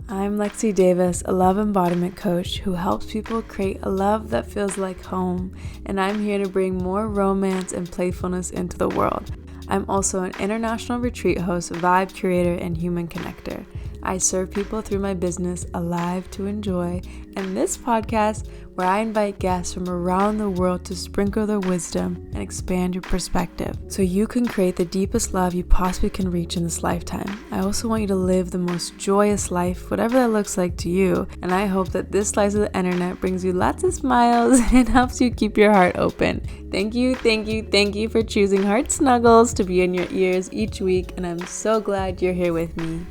I'm Lexi Davis, a love embodiment coach who helps people create a love that feels like home, and I'm here to bring more romance and playfulness into the world. I'm also an international retreat host, vibe curator, and human connector. I serve people through my business, Alive to Enjoy, and this podcast where I invite guests from around the world to sprinkle their wisdom and expand your perspective so you can create the deepest love you possibly can reach in this lifetime. I also want you to live the most joyous life, whatever that looks like to you, and I hope that this slice of the internet brings you lots of smiles and helps you keep your heart open. Thank you for choosing Heart Snuggles to be in your ears each week, and I'm so glad you're here with me.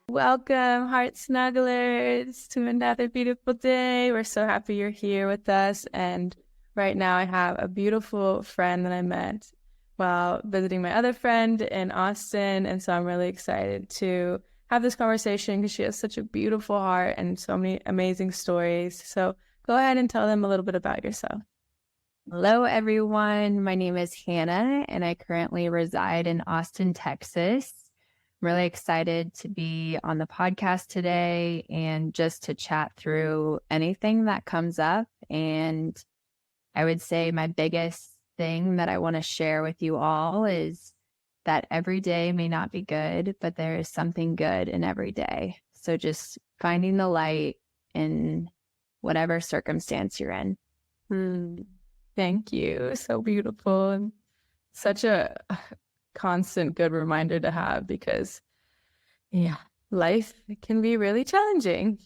Welcome, Heart Snugglers, to another beautiful day. We're so happy you're here with us. And right now I have a beautiful friend that I met while visiting my other friend in Austin. And so I'm really excited to have this conversation because she has such a beautiful heart and so many amazing stories. So go ahead and tell them a little bit about yourself. Hello, everyone. My name is Hannah, and I currently reside in Austin, Texas. I'm really excited to be on the podcast today and just to chat through anything that comes up. And I would say my biggest thing that I want to share with you all is that every day may not be good, but there is something good in every day. So just finding the light in whatever circumstance you're in. Thank you. So beautiful and such a constant good reminder to have because, life can be really challenging.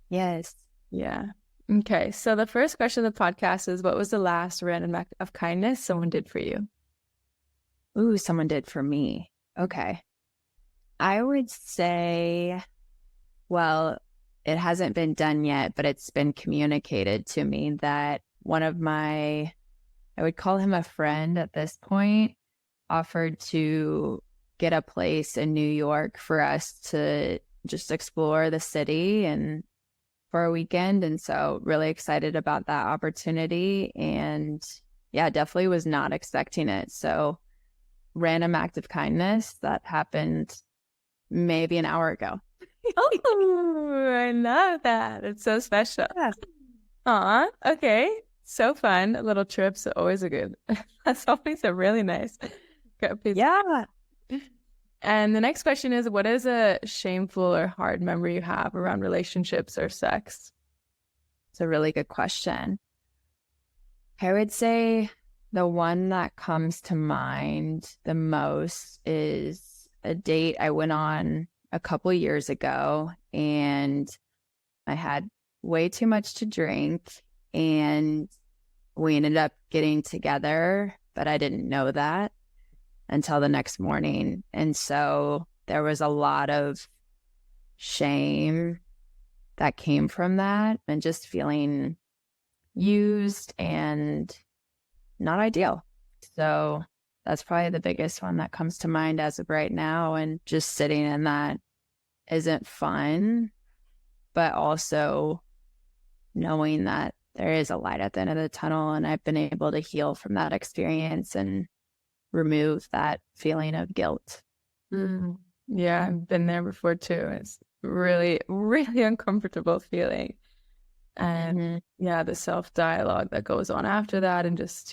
Yes. Yeah. Okay. So the first question of the podcast is, what was the last random act of kindness someone did for you? Ooh, someone did for me. Okay. I would say, well, it hasn't been done yet, but it's been communicated to me that one of I would call him a friend at this point, offered to get a place in New York for us to just explore the city and for a weekend. And so really excited about that opportunity. And yeah, definitely was not expecting it. So random act of kindness that happened maybe an hour ago. Oh, I love that. It's so special. Yeah. Aw, okay. So fun. Little trips are always that's always a really nice. Yeah. And the next question is, what is a shameful or hard memory you have around relationships or sex? It's a really good question. I would say the one that comes to mind the most is a date I went on a couple years ago, and I had way too much to drink, and we ended up getting together, but I didn't know that until the next morning. And so there was a lot of shame that came from that and just feeling used and not ideal. So that's probably the biggest one that comes to mind as of right now. And just sitting in that isn't fun, but also knowing that there is a light at the end of the tunnel, and I've been able to heal from that experience and remove that feeling of guilt. Yeah, I've been there before too. It's really, really uncomfortable feeling. And the self-dialogue that goes on after that, and just,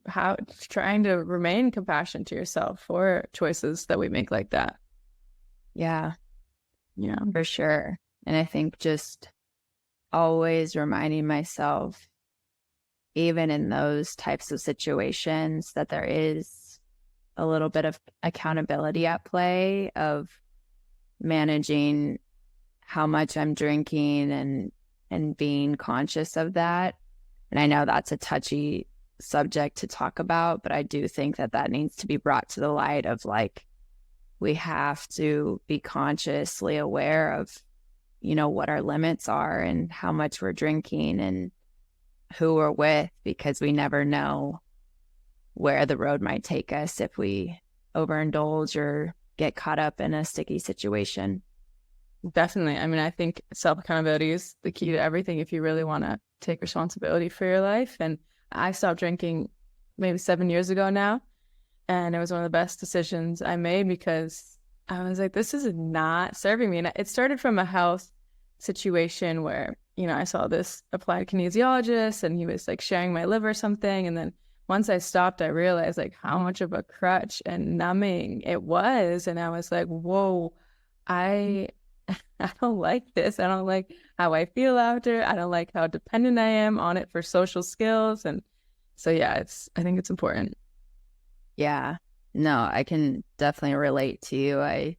how trying to remain compassionate to yourself for choices that we make like that. Yeah, for sure. And I think just always reminding myself, even in those types of situations, that there is a little bit of accountability at play of managing how much I'm drinking and being conscious of that. And I know that's a touchy subject to talk about, but I do think that needs to be brought to the light of we have to be consciously aware of, what our limits are and how much we're drinking and who we're with, because we never know where the road might take us if we overindulge or get caught up in a sticky situation. Definitely. I mean, I think self-accountability is the key to everything if you really want to take responsibility for your life. And I stopped drinking maybe 7 years ago now. And it was one of the best decisions I made because I was like, this is not serving me. And it started from a health situation where, I saw this applied kinesiologist and he was like sharing my liver or something. And then once I stopped, I realized like how much of a crutch and numbing it was. And I was like, whoa, I I don't like this. I don't like how I feel after. I don't like how dependent I am on it for social skills. And so, yeah, I think it's important. Yeah. No, I can definitely relate to you. I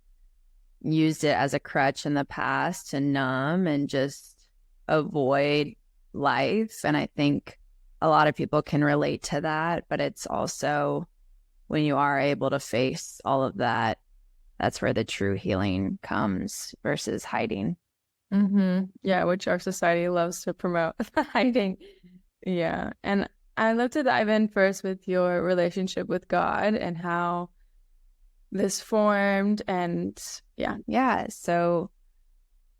used it as a crutch in the past to numb and just avoid life. And I think a lot of people can relate to that, but it's also when you are able to face all of that, that's where the true healing comes versus hiding. Yeah, which our society loves to promote, hiding. Yeah. And I'd love to dive in first with your relationship with God and how this formed. And Yeah. So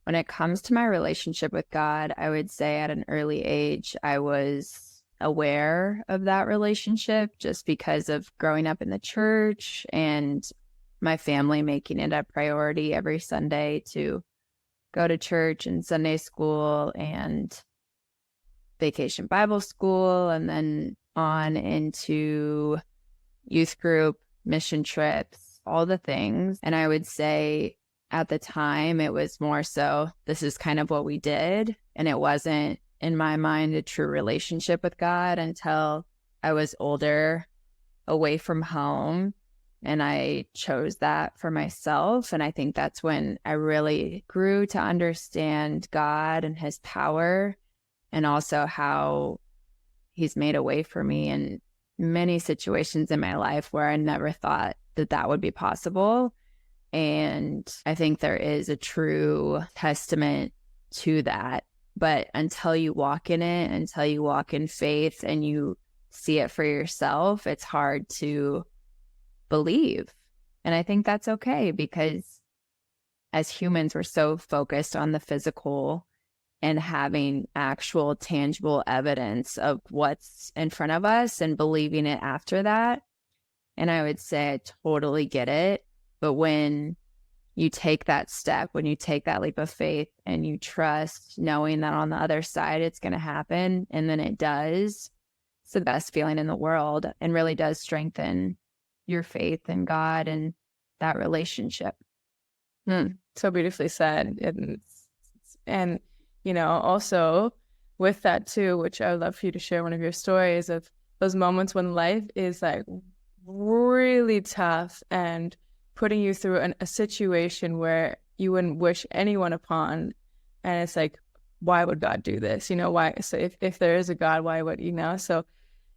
when it comes to my relationship with God, I would say at an early age, I was aware of that relationship just because of growing up in the church and my family making it a priority every Sunday to go to church and Sunday school and vacation Bible school, and then on into youth group, mission trips, all the things. And I would say at the time, it was more so this is kind of what we did. And it wasn't, in my mind, a true relationship with God until I was older, away from home. And I chose that for myself. And I think that's when I really grew to understand God and his power, and also how he's made a way for me in many situations in my life where I never thought that that would be possible. And I think there is a true testament to that. But until you walk in it, until you walk in faith and you see it for yourself, it's hard to believe. And I think that's okay, because as humans, we're so focused on the physical and having actual tangible evidence of what's in front of us and believing it after that. And I would say I totally get it. But when you take that step, when you take that leap of faith and you trust, knowing that on the other side it's going to happen, and then it does, it's the best feeling in the world and really does strengthen your faith in God and that relationship. So beautifully said. And also with that too, which I would love for you to share one of your stories of those moments when life is like really tough and putting you through a situation where you wouldn't wish anyone upon. And it's like, why would God do this? Why? So if there is a God, why would, so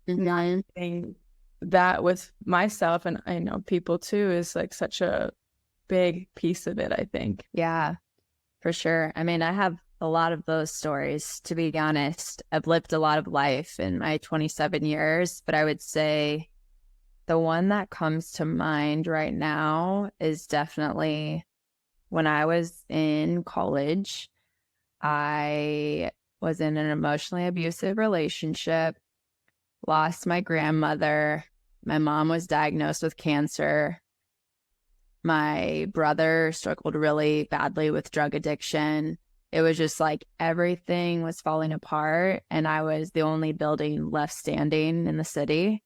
saying that with myself, and I know people too, is like such a big piece of it, I think. Yeah, for sure. I mean, I have a lot of those stories, to be honest. I've lived a lot of life in my 27 years, but I would say the one that comes to mind right now is definitely when I was in college. I was in an emotionally abusive relationship, lost my grandmother. My mom was diagnosed with cancer. My brother struggled really badly with drug addiction. It was just like everything was falling apart, and I was the only building left standing in the city.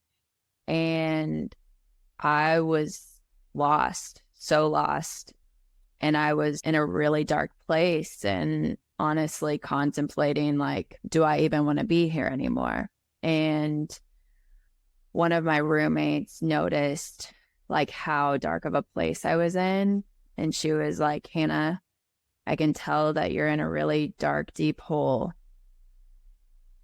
And I was lost, so lost. And I was in a really dark place and honestly contemplating, like, do I even want to be here anymore? And one of my roommates noticed like how dark of a place I was in. And she was like, Hannah, I can tell that you're in a really dark, deep hole,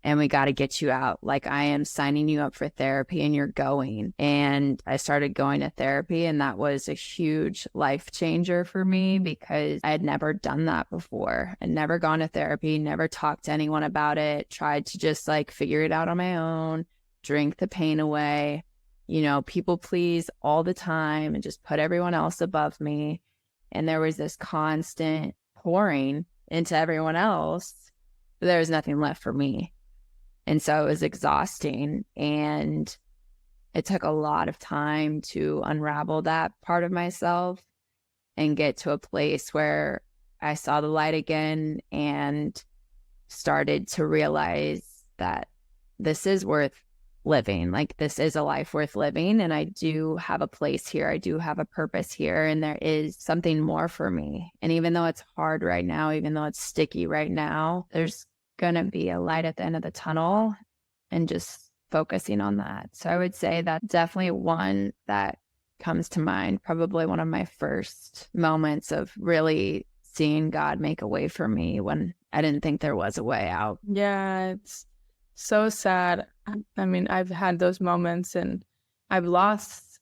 and we got to get you out. Like, I am signing you up for therapy and you're going. And I started going to therapy, and that was a huge life changer for me because I had never done that before. I'd never gone to therapy, never talked to anyone about it, tried to just like figure it out on my own, drink the pain away, people please all the time and just put everyone else above me. And there was this constant pouring into everyone else, but there was nothing left for me. And so it was exhausting. And it took a lot of time to unravel that part of myself and get to a place where I saw the light again and started to realize that this is worth living. Like, this is a life worth living. And I do have a place here. I do have a purpose here. And there is something more for me. And even though it's hard right now, even though it's sticky right now, there's going to be a light at the end of the tunnel, and just focusing on that. So I would say that's definitely one that comes to mind. Probably one of my first moments of really seeing God make a way for me when I didn't think there was a way out. Yeah, it's so sad. I mean, I've had those moments, and I've lost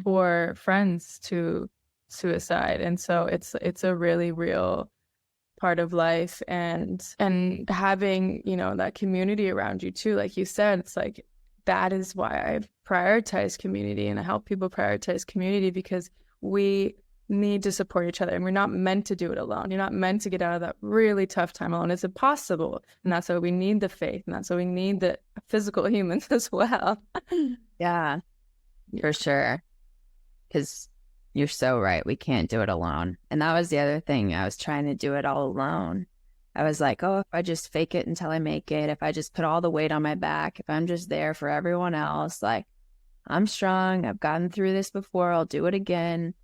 4 friends to suicide. And so it's a really real part of life, and having, you know, that community around you too. Like you said, it's like, that is why I prioritize community, and I help people prioritize community, because we need to support each other, and we're not meant to do it alone. You're not meant to get out of that really tough time alone. It's impossible. And that's why we need the faith, and that's why we need the physical humans as well. Yeah, for sure. Because you're so right. We can't do it alone. And that was the other thing. I was trying to do it all alone. I was like, oh, if I just fake it until I make it, if I just put all the weight on my back, if I'm just there for everyone else, like, I'm strong. I've gotten through this before. I'll do it again.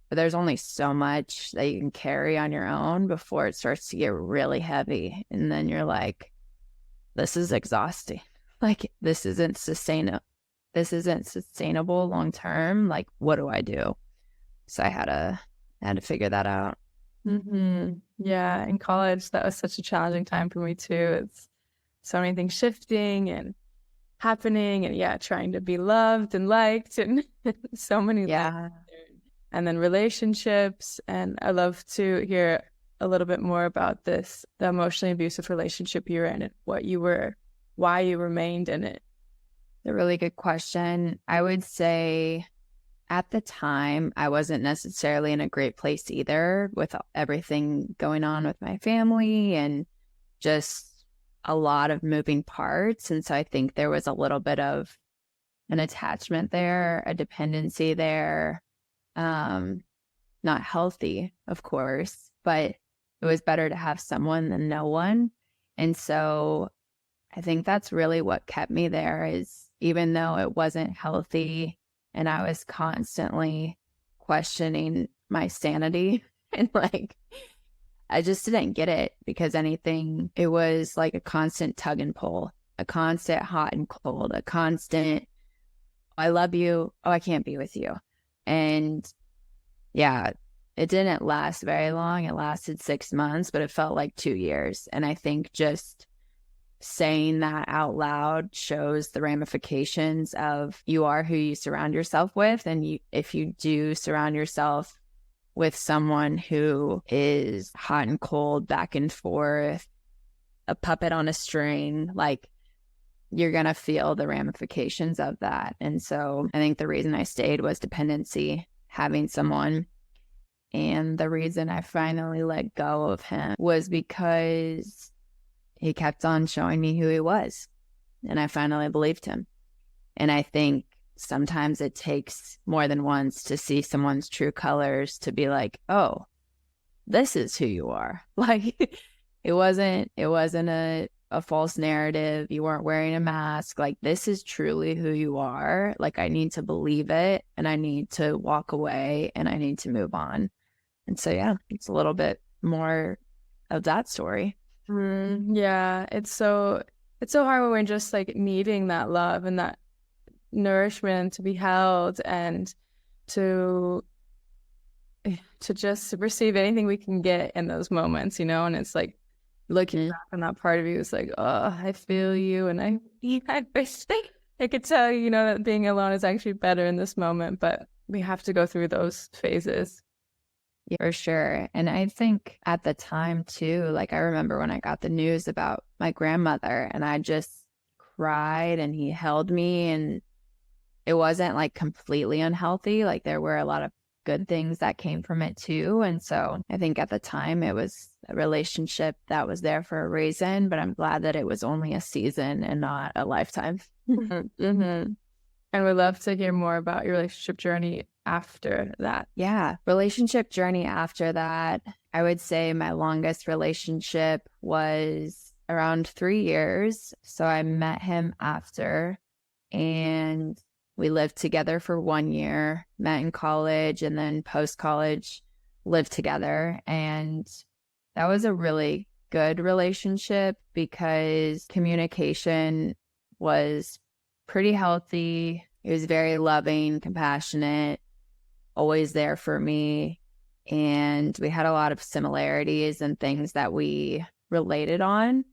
But there's only so much that you can carry on your own before it starts to get really heavy. And then you're like, this is exhausting. Like, this isn't sustainable. This isn't sustainable long term. Like, what do I do? So I had to figure that out. Mm-hmm. Yeah, in college, that was such a challenging time for me too. It's so many things shifting and happening, and yeah, trying to be loved and liked, and so many. Yeah. And then relationships. And I'd love to hear a little bit more about this, the emotionally abusive relationship you're in, and why you remained in it. A really good question. I would say at the time, I wasn't necessarily in a great place either, with everything going on with my family and just a lot of moving parts. And so I think there was a little bit of an attachment there, a dependency there. Not healthy, of course, but it was better to have someone than no one. And so I think that's really what kept me there, is even though it wasn't healthy and I was constantly questioning my sanity, and like, I just didn't get it, because it was like a constant tug and pull, a constant hot and cold, a constant, I love you, oh, I can't be with you. And yeah, it didn't last very long. It lasted 6 months, but it felt like 2 years. And I think just saying that out loud shows the ramifications of, you are who you surround yourself with. And if you do surround yourself with someone who is hot and cold, back and forth, a puppet on a string, like, you're going to feel the ramifications of that. And so I think the reason I stayed was dependency, having someone. And the reason I finally let go of him was because he kept on showing me who he was. And I finally believed him. And I think sometimes it takes more than once to see someone's true colors to be like, oh, this is who you are. Like, it wasn't a false narrative. You weren't wearing a mask. Like, this is truly who you are. Like, I need to believe it, and I need to walk away, and I need to move on. And so, yeah, it's a little bit more of that story. Yeah, it's so hard when we're just like needing that love and that nourishment, to be held, and to just receive anything we can get in those moments, you know. And it's like, looking back on that part of you, it's like, oh, I feel you, and I wish I could tell you, you know, that being alone is actually better in this moment, but we have to go through those phases. Yeah, for sure. And I think at the time too, like, I remember when I got the news about my grandmother, and I just cried, and he held me, and it wasn't like completely unhealthy. Like, there were a lot of good things that came from it too. And so I think at the time it was a relationship that was there for a reason, but I'm glad that it was only a season and not a lifetime. Mm-hmm. And we'd love to hear more about your relationship journey after that. Yeah, relationship journey after that, I would say my longest relationship was around 3 years. So I met him after, and we lived together for 1 year, met in college, and then post college lived together. And that was a really good relationship because communication was pretty healthy. He was very loving, compassionate, always there for me. And we had a lot of similarities and things that we related on.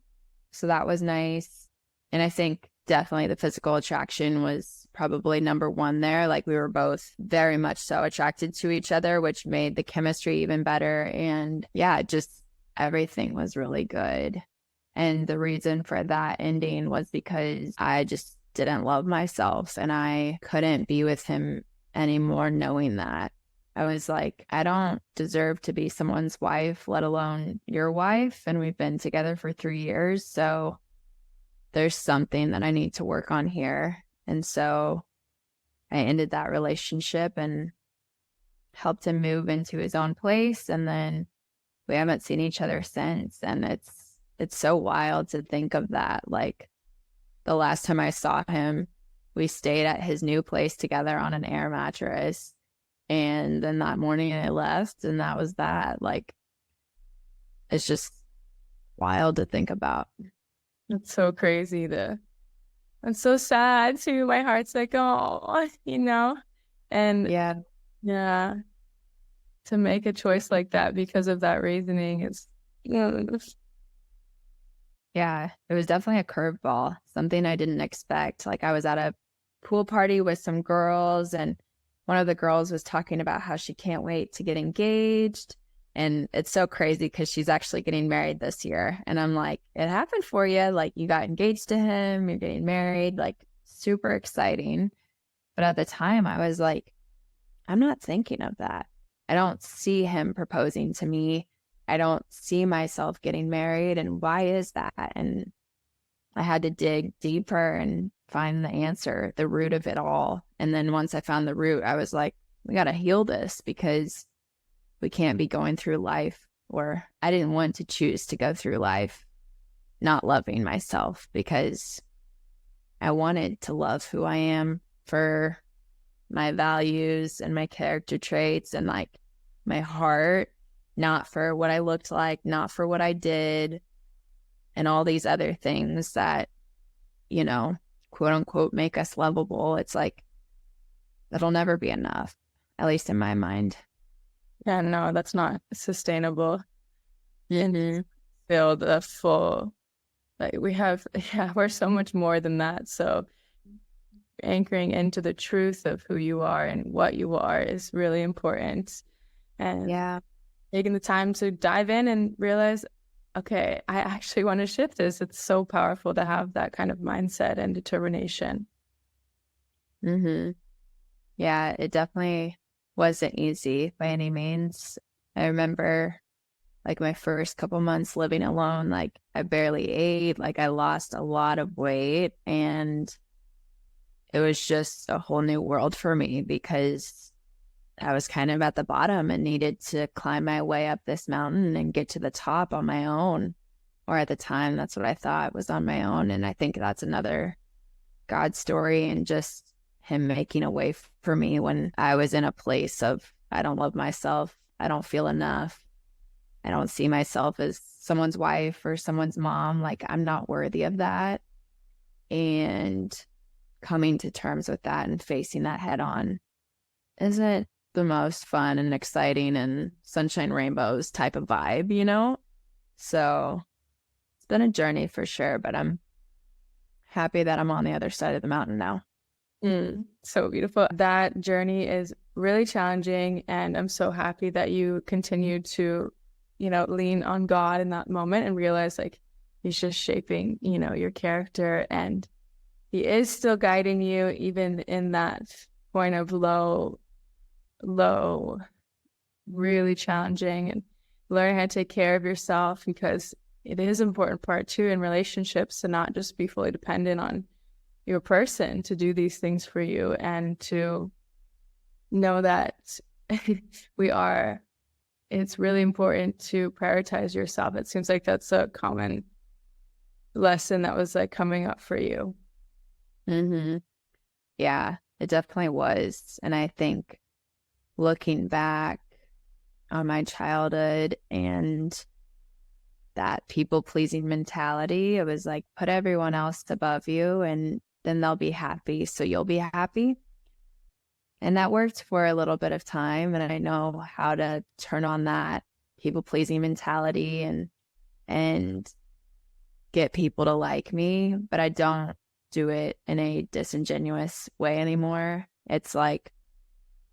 So that was nice. And I think definitely the physical attraction was probably number one there. Like we were both very much so attracted to each other, which made the chemistry even better. And yeah, just everything was really good. And the reason for that ending was because I just didn't love myself and I couldn't be with him anymore knowing that. I was like, I don't deserve to be someone's wife, let alone your wife. And we've been together for 3 years. So there's something that I need to work on here. And so I ended that relationship and helped him move into his own place. And then we haven't seen each other since. And it's so wild to think of that. Like the last time I saw him, we stayed at his new place together on an air mattress. And then that morning I left, and that was that. Like, it's just wild to think about. It's so crazy I'm so sad too. My heart's like, oh, and yeah, to make a choice like that because of that reasoning, yeah, it was definitely a curveball, something I didn't expect. Like I was at a pool party with some girls, and one of the girls was talking about how she can't wait to get engaged. And it's so crazy because she's actually getting married this year. And I'm like, it happened for you. Like you got engaged to him, you're getting married, like super exciting. But at the time I was like, I'm not thinking of that. I don't see him proposing to me. I don't see myself getting married. And why is that? And I had to dig deeper and find the answer, the root of it all. And then once I found the root, I was like, we got to heal this because we can't be going through life, or I didn't want to choose to go through life not loving myself because I wanted to love who I am for my values and my character traits and like my heart, not for what I looked like, not for what I did, and all these other things that, quote unquote, make us lovable. It's like, that'll never be enough, at least in my mind. Yeah, no, that's not sustainable. Mm-hmm. Feel the full, like we're so much more than that. So anchoring into the truth of who you are and what you are is really important. And taking the time to dive in and realize, okay, I actually want to shift this. It's so powerful to have that kind of mindset and determination. Mm-hmm. Yeah, it definitely wasn't easy by any means. I remember like my first couple months living alone, like I barely ate, like I lost a lot of weight, and it was just a whole new world for me because I was kind of at the bottom and needed to climb my way up this mountain and get to the top on my own. Or at the time, that's what I thought was on my own. And I think that's another God story, and just him making a way for me when I was in a place of, I don't love myself. I don't feel enough. I don't see myself as someone's wife or someone's mom. Like I'm not worthy of that. And coming to terms with that and facing that head on isn't the most fun and exciting and sunshine rainbows type of vibe, So it's been a journey for sure, but I'm happy that I'm on the other side of the mountain now. So beautiful. That journey is really challenging, and I'm so happy that you continue to, lean on God in that moment and realize like he's just shaping, your character, and he is still guiding you even in that point of low, really challenging, and learning how to take care of yourself, because it is an important part too in relationships to not just be fully dependent on your person to do these things for you, and to know that it's really important to prioritize yourself. It seems like that's a common lesson that was like coming up for you. Mm-hmm. Yeah, it definitely was. And I think looking back on my childhood and that people-pleasing mentality, it was like, put everyone else above you and then they'll be happy, so you'll be happy. And that worked for a little bit of time. And I know how to turn on that people-pleasing mentality and get people to like me, but I don't do it in a disingenuous way anymore. It's like,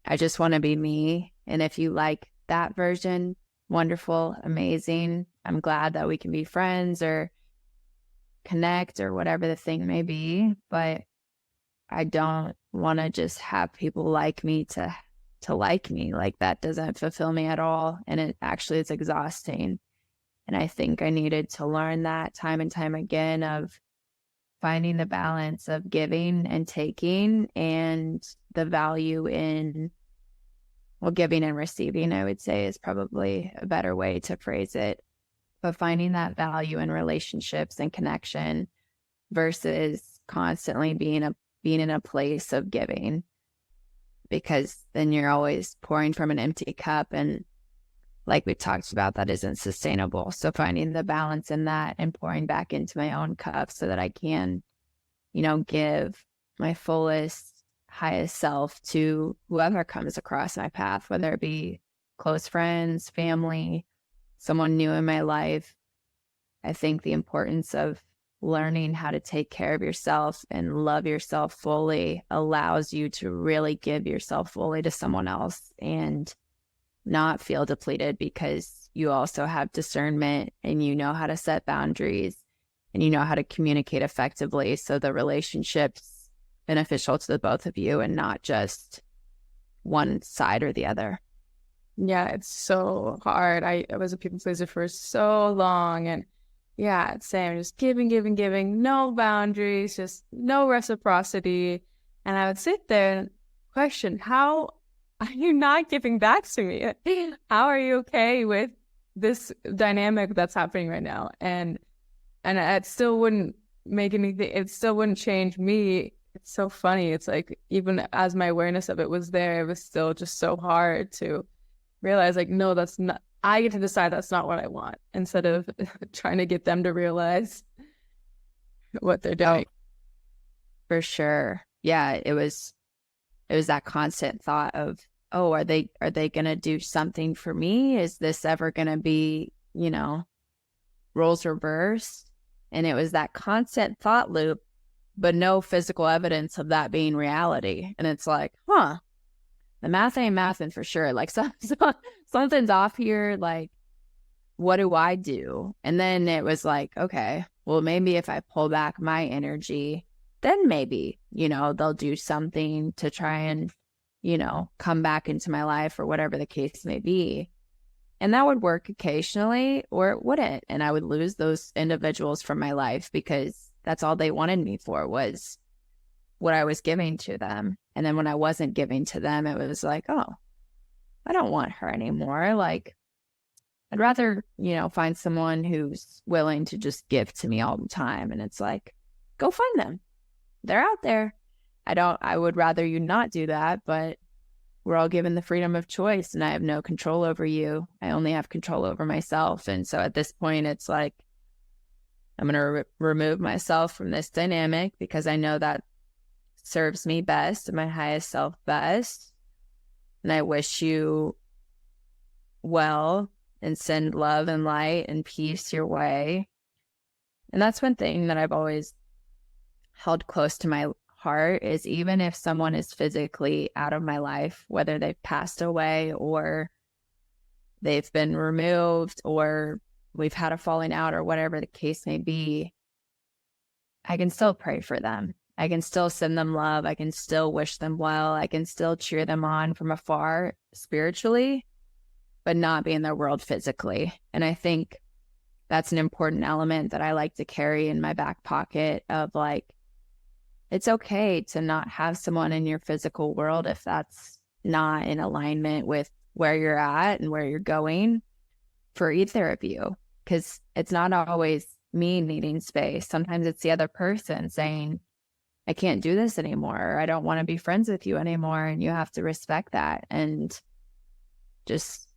I just want to be me. And if you like that version, wonderful, amazing. I'm glad that we can be friends or connect or whatever the thing may be. But I don't want to just have people like me to like me. Like, that doesn't fulfill me at all. And it actually is exhausting. And I think I needed to learn that time and time again, of finding the balance of giving and taking, and the value in, well, giving and receiving, I would say, is probably a better way to phrase it. But finding that value in relationships and connection versus constantly being in a place of giving, because then you're always pouring from an empty cup, and like we talked about, that isn't sustainable. So finding the balance in that and pouring back into my own cup so that I can, give my fullest, highest self to whoever comes across my path, whether it be close friends, family, someone new in my life. I think the importance of learning how to take care of yourself and love yourself fully allows you to really give yourself fully to someone else and not feel depleted, because you also have discernment and you know how to set boundaries and you know how to communicate effectively, so the relationship's beneficial to the both of you and not just one side or the other. Yeah, it's so hard. I was a people pleaser for so long, and yeah, same, just giving, no boundaries, just no reciprocity. And I would sit there and question, how are you not giving back to me? How are you okay with this dynamic that's happening right now? And it still wouldn't make anything, it still wouldn't change me. It's so funny. It's like, even as my awareness of it was there, it was still just so hard to realize, like, no, that's not, I get to decide that's not what I want, instead of trying to get them to realize what they're doing. Oh, for sure. Yeah, it was that constant thought of, oh, are they going to do something for me? Is this ever going to be, roles reversed? And it was that constant thought loop, but no physical evidence of that being reality. And it's like, the math ain't mathing for sure. Like, something's off here. Like, what do I do? And then it was like, okay, well, maybe if I pull back my energy, then maybe, they'll do something to try and, come back into my life, or whatever the case may be. And that would work occasionally, or it wouldn't. And I would lose those individuals from my life, because that's all they wanted me for, was what I was giving to them. And then when I wasn't giving to them, it was like, oh, I don't want her anymore. Like, I'd rather, find someone who's willing to just give to me all the time. And it's like, go find them. They're out there. I would rather you not do that, but we're all given the freedom of choice, and I have no control over you. I only have control over myself. And so at this point, it's like, I'm going to remove myself from this dynamic, because I know that serves me best and my highest self best. And I wish you well and send love and light and peace your way. And that's one thing that I've always held close to my heart, is even if someone is physically out of my life, whether they've passed away or they've been removed or we've had a falling out or whatever the case may be, I can still pray for them. I can still send them love. I can still wish them well. I can still cheer them on from afar spiritually, but not be in their world physically. And I think that's an important element that I like to carry in my back pocket, of like, it's okay to not have someone in your physical world if that's not in alignment with where you're at and where you're going for either of you. Because it's not always me needing space. Sometimes it's the other person saying, I can't do this anymore. Or I don't want to be friends with you anymore. And you have to respect that and just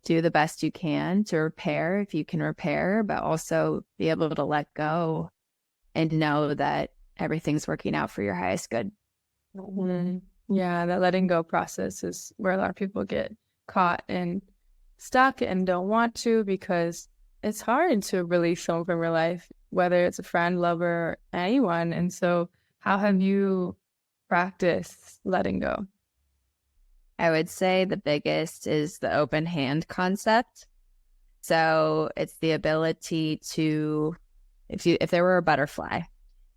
do the best you can to repair if you can repair, but also be able to let go and know that everything's working out for your highest good. Mm-hmm. Yeah, that letting go process is where a lot of people get caught and stuck and don't want to, because it's hard to release someone from your life, whether it's a friend, lover, or anyone. And so how have you practiced letting go? I would say the biggest is the open hand concept. So it's the ability to, if there were a butterfly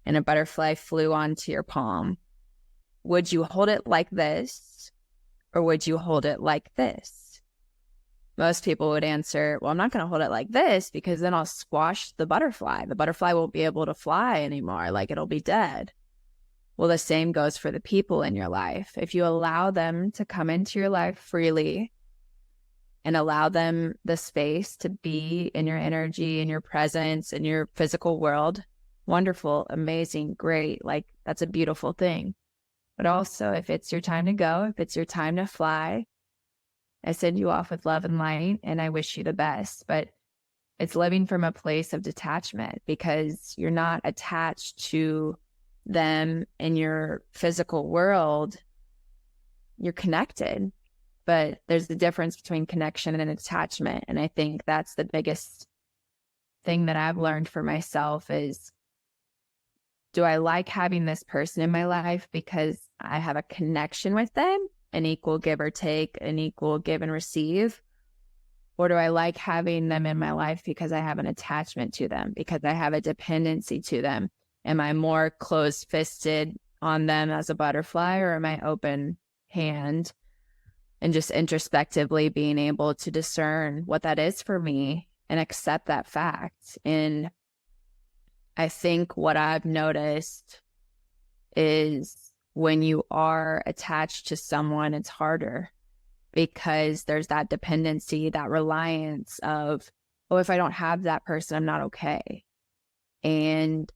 and a butterfly flew onto your palm, would you hold it like this or would you hold it like this? Most people would answer, well, I'm not going to hold it like this because then I'll squash the butterfly. The butterfly won't be able to fly anymore. Like, it'll be dead. Well, the same goes for the people in your life. If you allow them to come into your life freely and allow them the space to be in your energy, in your presence, in your physical world, wonderful, amazing, great. Like, that's a beautiful thing. But also, if it's your time to go, if it's your time to fly, I send you off with love and light, and I wish you the best. But it's living from a place of detachment, because you're not attached to them in your physical world. You're connected, but there's a difference between connection and attachment. And I think that's the biggest thing that I've learned for myself is, do I like having this person in my life because I have a connection with them, an equal give or take, an equal give and receive? Or do I like having them in my life because I have an attachment to them, because I have a dependency to them? Am I more closed-fisted on them as a butterfly, or am I open hand and just introspectively being able to discern what that is for me and accept that fact? And I think what I've noticed is when you are attached to someone, it's harder, because there's that dependency, that reliance of, oh, if I don't have that person, I'm not okay. And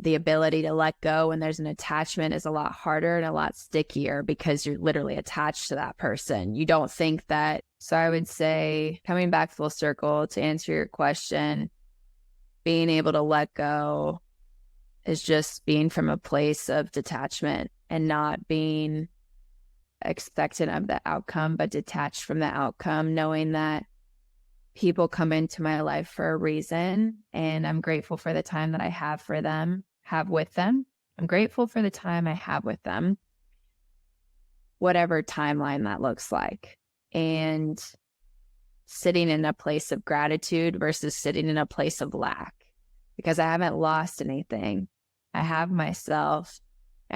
the ability to let go when there's an attachment is a lot harder and a lot stickier, because you're literally attached to that person. You don't think that. So I would say, coming back full circle to answer your question, being able to let go is just being from a place of detachment and not being expectant of the outcome, but detached from the outcome, knowing that people come into my life for a reason, and I'm grateful for the time that I have with them. I'm grateful for the time I have with them, whatever timeline that looks like. And sitting in a place of gratitude versus sitting in a place of lack, because I haven't lost anything. I have myself.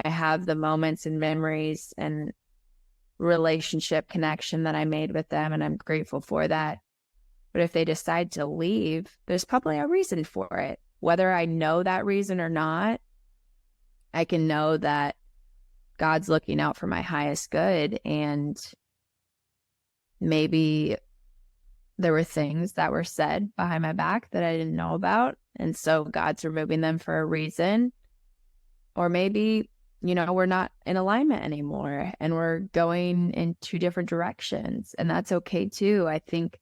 I have the moments and memories and relationship connection that I made with them, and I'm grateful for that. But if they decide to leave, there's probably a reason for it. Whether I know that reason or not, I can know that God's looking out for my highest good, and maybe there were things that were said behind my back that I didn't know about, and so God's removing them for a reason. Or maybe, we're not in alignment anymore and we're going in two different directions, and that's okay too. I think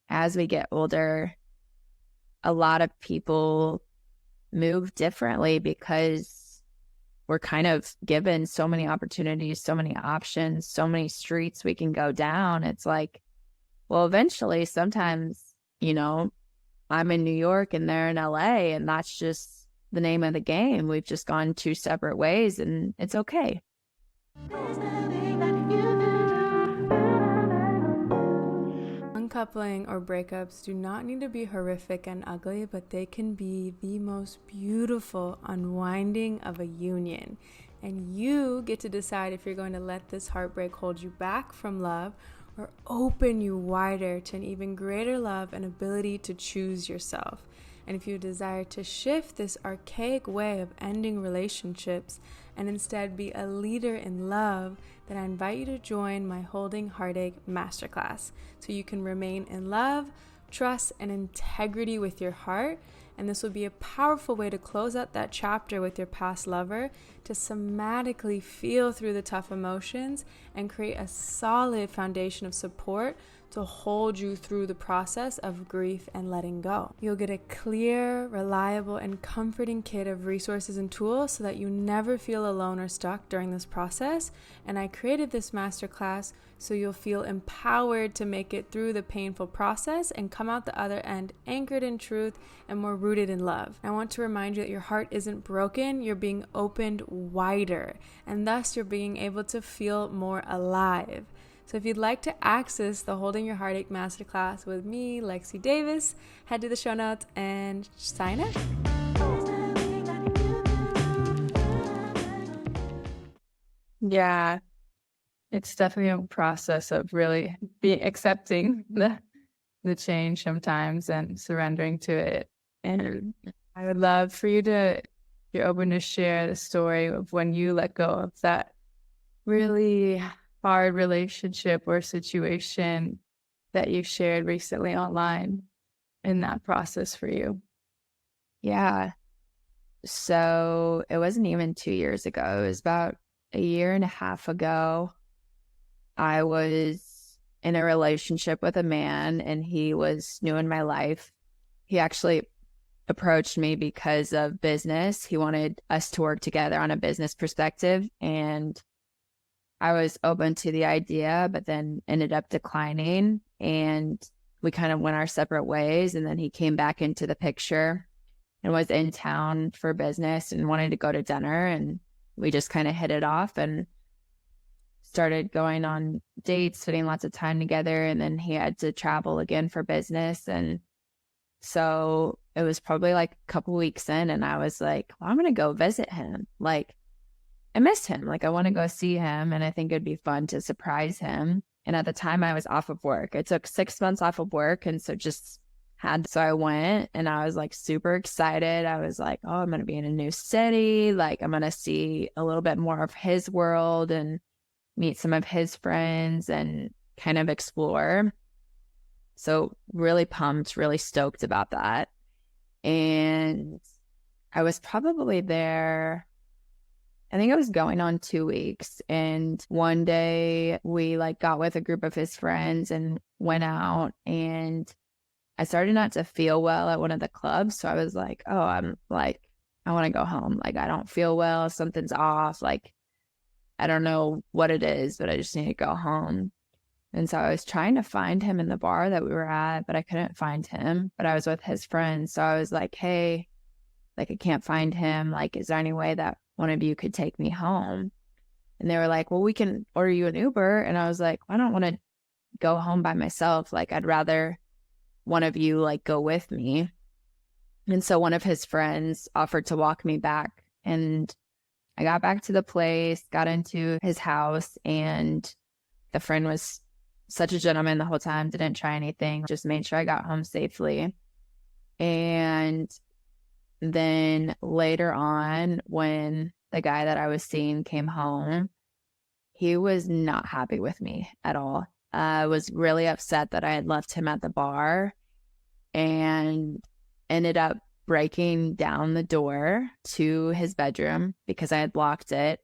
as we get older, a lot of people move differently because we're kind of given so many opportunities, so many options, so many streets we can go down. It's like, well, eventually, sometimes, I'm in New York and they're in LA, and that's just the name of the game. We've just gone two separate ways, and it's okay. Uncoupling or breakups do not need to be horrific and ugly, but they can be the most beautiful unwinding of a union. And you get to decide if you're going to let this heartbreak hold you back from love or open you wider to an even greater love and ability to choose yourself. And if you desire to shift this archaic way of ending relationships and instead be a leader in love, then I invite you to join my Holding Heartache Masterclass so you can remain in love, trust, and integrity with your heart. And this will be a powerful way to close out that chapter with your past lover, to somatically feel through the tough emotions and create a solid foundation of support to hold you through the process of grief and letting go. You'll get a clear, reliable, and comforting kit of resources and tools so that you never feel alone or stuck during this process. And I created this masterclass so you'll feel empowered to make it through the painful process and come out the other end anchored in truth and more rooted in love. I want to remind you that your heart isn't broken, you're being opened wider, and thus you're being able to feel more alive. So if you'd like to access the Holding Your Heartache Masterclass with me, Lexi Davis, head to the show notes and sign up. Yeah, it's definitely a process of really accepting the change sometimes and surrendering to it. And I would love for you to, if you're open to share the story of when you let go of that really hard relationship or situation that you shared recently online in that process for you. Yeah. So it wasn't even 2 years ago. It was about a year and a half ago. I was in a relationship with a man and he was new in my life. He actually approached me because of business. He wanted us to work together on a business perspective, and I was open to the idea, but then ended up declining, and we kind of went our separate ways. And then he came back into the picture and was in town for business and wanted to go to dinner, and we just kind of hit it off and started going on dates, spending lots of time together. And then he had to travel again for business. And so it was probably like a couple weeks in, and I was like, well, I'm going to go visit him. Like, I miss him. Like, I want to go see him, and I think it'd be fun to surprise him. And at the time I was off of work. I took 6 months off of work. And so so I went, and I was like super excited. I was like, oh, I'm going to be in a new city. Like, I'm going to see a little bit more of his world and meet some of his friends and kind of explore. So really pumped, really stoked about that. And I was probably there, I think I was going on 2 weeks. And one day we like got with a group of his friends and went out, and I started not to feel well at one of the clubs. So I was like, oh, I'm like, I want to go home. Like, I don't feel well. Something's off. Like, I don't know what it is, but I just need to go home. And so I was trying to find him in the bar that we were at, but I couldn't find him. But I was with his friends. So I was like, hey, like, I can't find him. Like, is there any way that one of you could take me home? And they were like, well, we can order you an Uber. And I was like, I don't want to go home by myself. Like, I'd rather one of you like go with me. And so one of his friends offered to walk me back, and I got back to the place, got into his house, and the friend was such a gentleman the whole time, didn't try anything, just made sure I got home safely. And then later on, when the guy that I was seeing came home, he was not happy with me at all. I was really upset that I had left him at the bar, and ended up breaking down the door to his bedroom because I had locked it.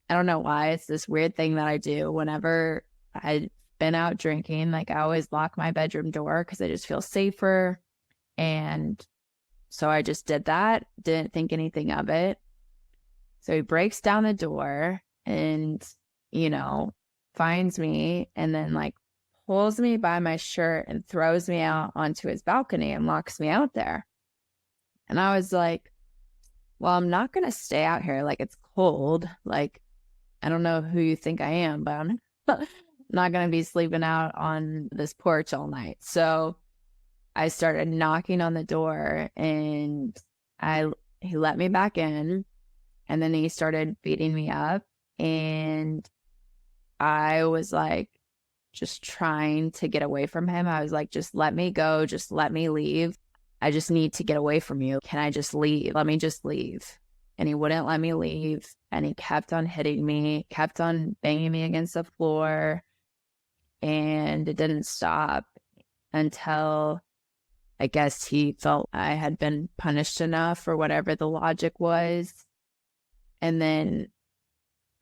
I don't know why. It's this weird thing that I do whenever I've been out drinking. Like, I always lock my bedroom door because I just feel safer. And so I just did that, didn't think anything of it. So he breaks down the door and, finds me, and then like pulls me by my shirt and throws me out onto his balcony and locks me out there. And I was like, well, I'm not going to stay out here. Like, it's cold. Like, I don't know who you think I am, but I'm not going to be sleeping out on this porch all night. So I started knocking on the door, and he let me back in, and then he started beating me up. And I was like, just trying to get away from him. I was like, just let me go. Just let me leave. I just need to get away from you. Can I just leave? Let me just leave. And he wouldn't let me leave. And he kept on hitting me, kept on banging me against the floor. And it didn't stop until I guess he felt I had been punished enough or whatever the logic was. And then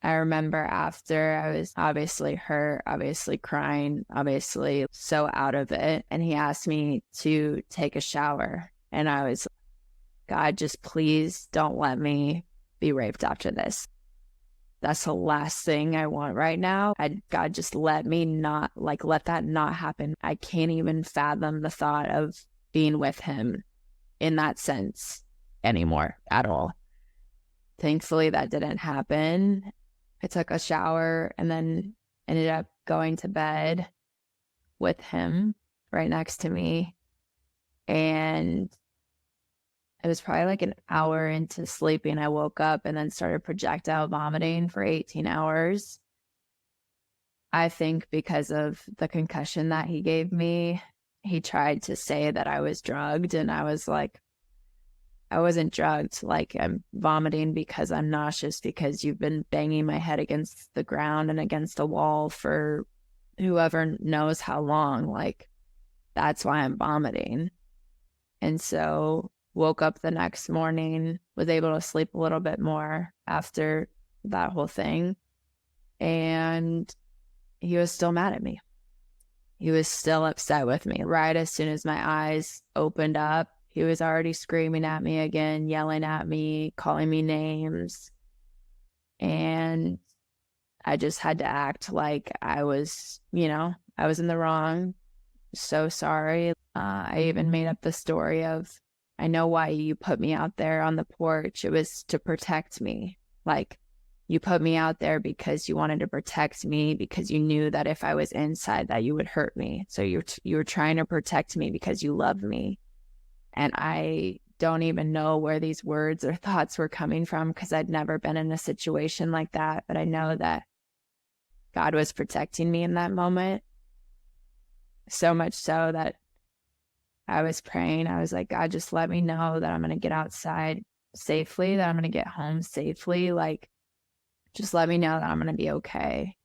I remember after, I was obviously hurt, obviously crying, obviously so out of it. And he asked me to take a shower. And I was, God, just please don't let me be raped after this. That's the last thing I want right now. God, just let me not, let that not happen. I can't even fathom the thought of being with him in that sense anymore at all. Thankfully, that didn't happen. I took a shower and then ended up going to bed with him right next to me. And it was probably like an hour into sleeping. I woke up and then started projectile vomiting for 18 hours. I think because of the concussion that he gave me, he tried to say that I was drugged. And I was like, I wasn't drugged. Like, I'm vomiting because I'm nauseous because you've been banging my head against the ground and against the wall for whoever knows how long. Like, that's why I'm vomiting. And so woke up the next morning, was able to sleep a little bit more after that whole thing. And he was still mad at me. He was still upset with me. Right as soon as my eyes opened up, he was already screaming at me again, yelling at me, calling me names. And I just had to act like I was, I was in the wrong. So sorry. I even made up the story of, I know why you put me out there on the porch. It was to protect me. Like, you put me out there because you wanted to protect me, because you knew that if I was inside that you would hurt me. So you were trying to protect me because you love me. And I don't even know where these words or thoughts were coming from because I'd never been in a situation like that. But I know that God was protecting me in that moment. So much so that I was praying. I was like, God, just let me know that I'm going to get outside safely, that I'm going to get home safely. Like, just let me know that I'm going to be okay.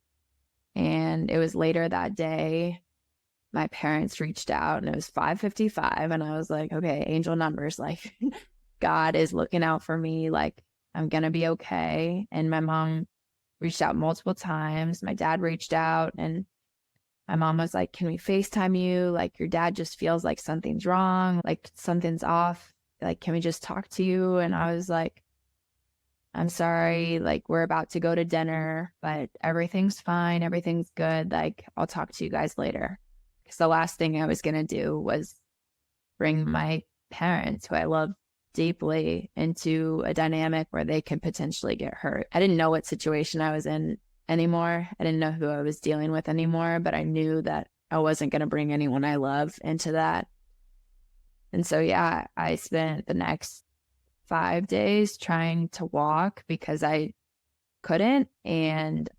And it was later that day, my parents reached out and it was 5:55. And I was like, okay, angel numbers, like God is looking out for me. Like, I'm going to be okay. And my mom reached out multiple times. My dad reached out and my mom was like, can we FaceTime you? Like, your dad just feels like something's wrong. Like, something's off. Like, can we just talk to you? And I was like, I'm sorry. Like, we're about to go to dinner, but everything's fine. Everything's good. Like, I'll talk to you guys later. Because the last thing I was going to do was bring my parents, who I love deeply, into a dynamic where they could potentially get hurt. I didn't know what situation I was in anymore. I didn't know who I was dealing with anymore, but I knew that I wasn't going to bring anyone I love into that. And so, yeah, I spent the next 5 days trying to walk because I couldn't. And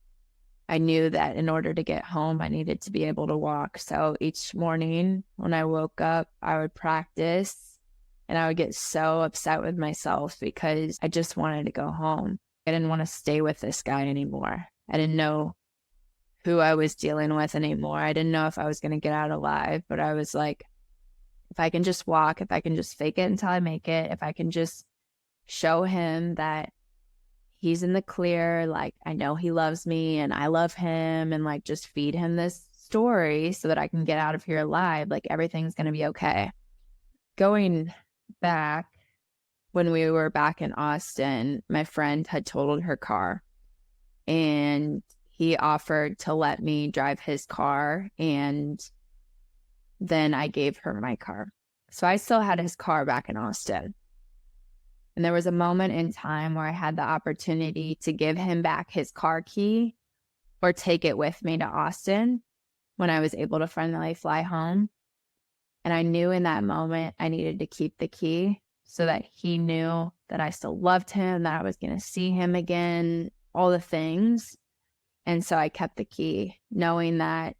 I knew that in order to get home, I needed to be able to walk. So each morning when I woke up, I would practice and I would get so upset with myself because I just wanted to go home. I didn't want to stay with this guy anymore. I didn't know who I was dealing with anymore. I didn't know if I was going to get out alive, but I was like, if I can just walk, if I can just fake it until I make it, if I can just show him that he's in the clear, like, I know he loves me and I love him, and like, just feed him this story so that I can get out of here alive, like, everything's going to be okay. Going back, when we were back in Austin, my friend had totaled her car and he offered to let me drive his car, and then I gave her my car. So I still had his car back in Austin. And there was a moment in time where I had the opportunity to give him back his car key or take it with me to Austin when I was able to finally fly home. And I knew in that moment I needed to keep the key so that he knew that I still loved him, that I was going to see him again, all the things. And so I kept the key, knowing that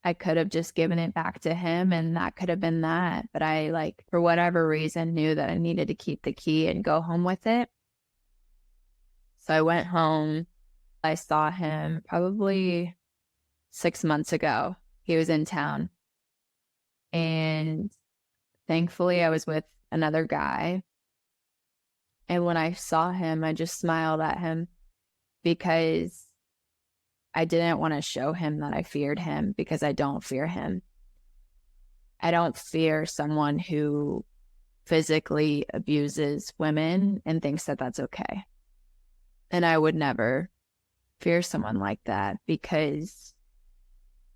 I could have just given it back to him and that could have been that. But I, like, for whatever reason, knew that I needed to keep the key and go home with it. So I went home. I saw him probably 6 months ago. He was in town. And thankfully, I was with another guy. And when I saw him, I just smiled at him because I didn't want to show him that I feared him, because I don't fear him. I don't fear someone who physically abuses women and thinks that that's okay. And I would never fear someone like that, because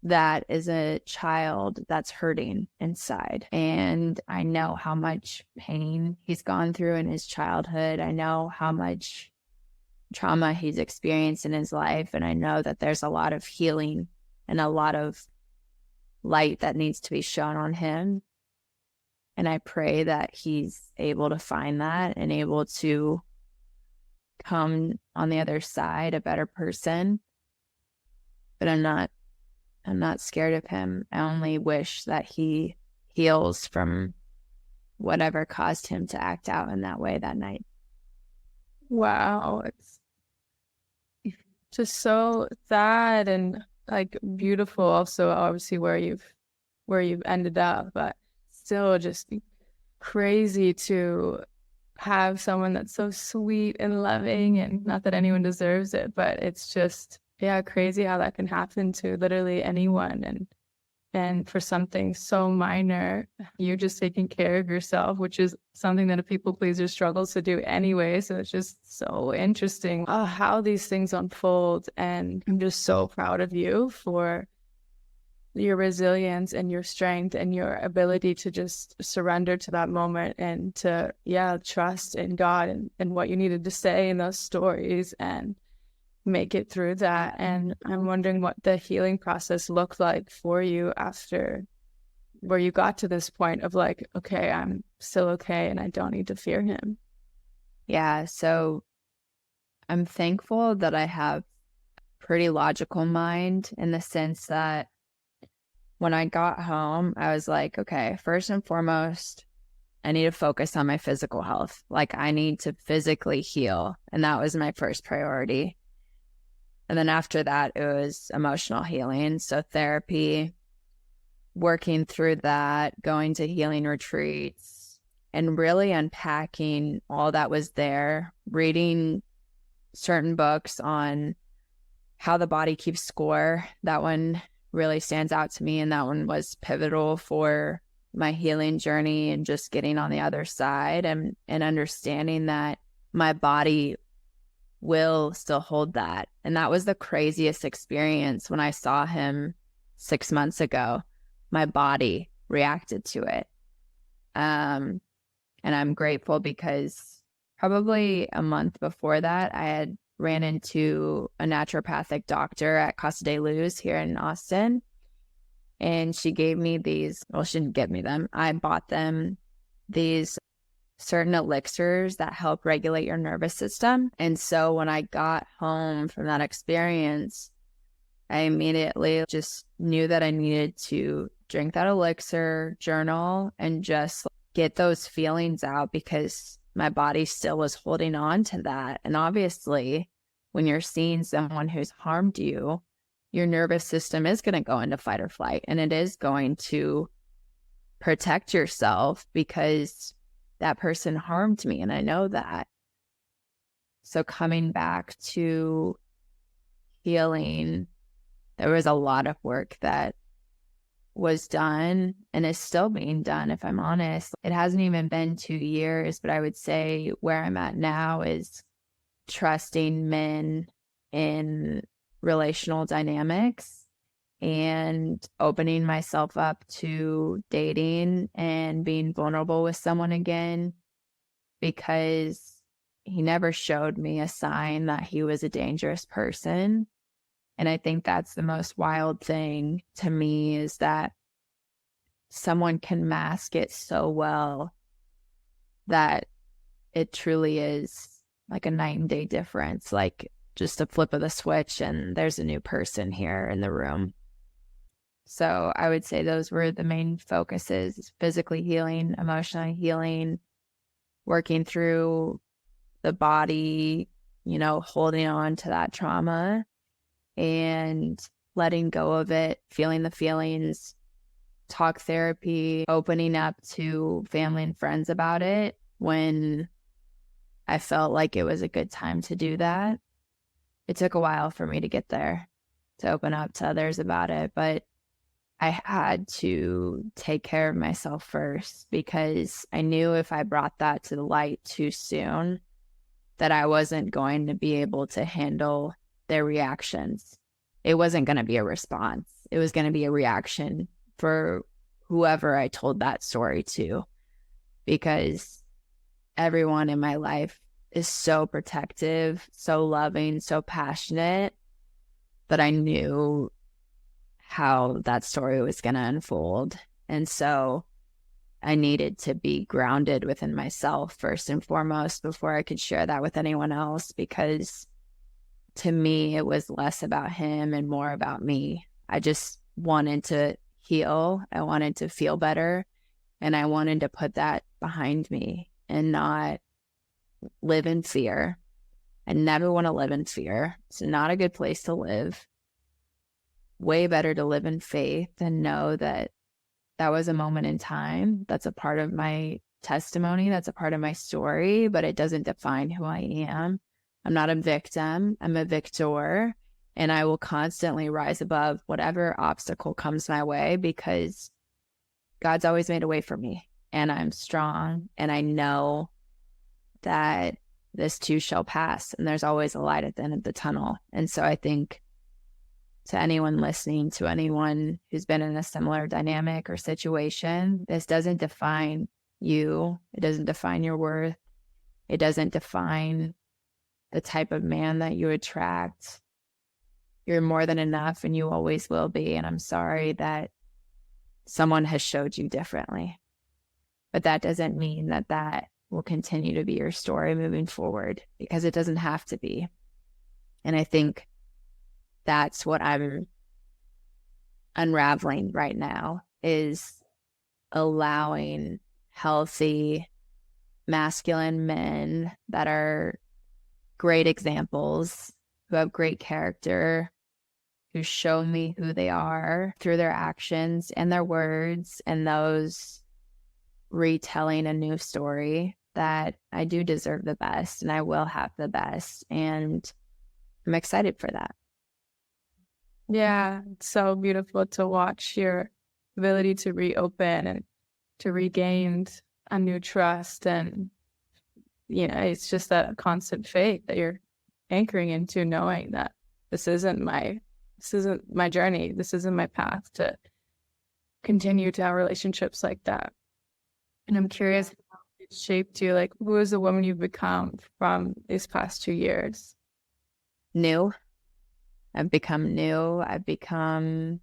that is a child that's hurting inside. And I know how much pain he's gone through in his childhood. I know how much trauma he's experienced in his life. And I know that there's a lot of healing and a lot of light that needs to be shown on him. And I pray that he's able to find that and able to come on the other side a better person. But I'm not scared of him. I only wish that he heals from whatever caused him to act out in that way that night. Wow. It's just so sad and like beautiful also, obviously, where you've ended up, but still just crazy to have someone that's so sweet and loving, and not that anyone deserves it, but it's just, yeah, crazy how that can happen to literally anyone. And for something so minor, you're just taking care of yourself, which is something that a people pleaser struggles to do anyway. So it's just so interesting how these things unfold. And I'm just so proud of you for your resilience and your strength and your ability to just surrender to that moment and to, trust in God and what you needed to say in those stories and make it through that. And I'm wondering what the healing process looked like for you after, where you got to this point of like, okay, I'm still okay and I don't need to fear him. Yeah, so I'm thankful that I have a pretty logical mind, in the sense that when I got home, I was like, okay, first and foremost, I need to focus on my physical health. Like, I need to physically heal. And that was my first priority. And then after that, it was emotional healing. So therapy, working through that, going to healing retreats, and really unpacking all that was there, reading certain books on how the body keeps score. That one really stands out to me. And that one was pivotal for my healing journey and just getting on the other side and understanding that my body will still hold that. And that was the craziest experience when I saw him 6 months ago. My body reacted to it. And I'm grateful because probably a month before that, I had ran into a naturopathic doctor at Casa de Luz here in Austin. And she gave me these, well, she didn't give me them. I bought them, these certain elixirs that help regulate your nervous system. And so when I got home from that experience, I immediately just knew that I needed to drink that elixir, journal, and just get those feelings out, because my body still was holding on to that. And obviously, when you're seeing someone who's harmed you, your nervous system is going to go into fight or flight, and it is going to protect yourself because that person harmed me, and I know that. So coming back to healing, there was a lot of work that was done and is still being done, if I'm honest. It hasn't even been 2 years, but I would say where I'm at now is trusting men in relational dynamics and opening myself up to dating and being vulnerable with someone again, because he never showed me a sign that he was a dangerous person. And I think that's the most wild thing to me, is that someone can mask it so well that it truly is like a night and day difference, like just a flip of the switch and there's a new person here in the room. So I would say those were the main focuses: physically healing, emotionally healing, working through the body, holding on to that trauma and letting go of it, feeling the feelings, talk therapy, opening up to family and friends about it when I felt like it was a good time to do that. It took a while for me to get there, to open up to others about it, but I had to take care of myself first, because I knew if I brought that to the light too soon, that I wasn't going to be able to handle their reactions. It wasn't going to be a response. It was going to be a reaction for whoever I told that story to, because everyone in my life is so protective, so loving, so passionate, that I knew how that story was going to unfold. And so I needed to be grounded within myself first and foremost before I could share that with anyone else, because to me, it was less about him and more about me. I just wanted to heal. I wanted to feel better. And I wanted to put that behind me and not live in fear. I never want to live in fear. It's not a good place to live. Way better to live in faith and know that that was a moment in time. That's a part of my testimony. That's a part of my story, but it doesn't define who I am. I'm not a victim. I'm a victor, and I will constantly rise above whatever obstacle comes my way, because God's always made a way for me, and I'm strong, and I know that this too shall pass, and there's always a light at the end of the tunnel. And so I think, to anyone listening, to anyone who's been in a similar dynamic or situation, this doesn't define you. It doesn't define your worth. It doesn't define the type of man that you attract. You're more than enough, and you always will be. And I'm sorry that someone has showed you differently. But that doesn't mean that that will continue to be your story moving forward, because it doesn't have to be. And I think that's what I'm unraveling right now, is allowing healthy, masculine men that are great examples, who have great character, who show me who they are through their actions and their words, and those retelling a new story, that I do deserve the best and I will have the best. And I'm excited for that. Yeah, it's so beautiful to watch your ability to reopen and to regain a new trust. And, it's just that constant faith that you're anchoring into, knowing that this isn't my journey. This isn't my path to continue to have relationships like that. And I'm curious how it shaped you. Like, who is the woman you've become from these past 2 years? New. I've become new. I've become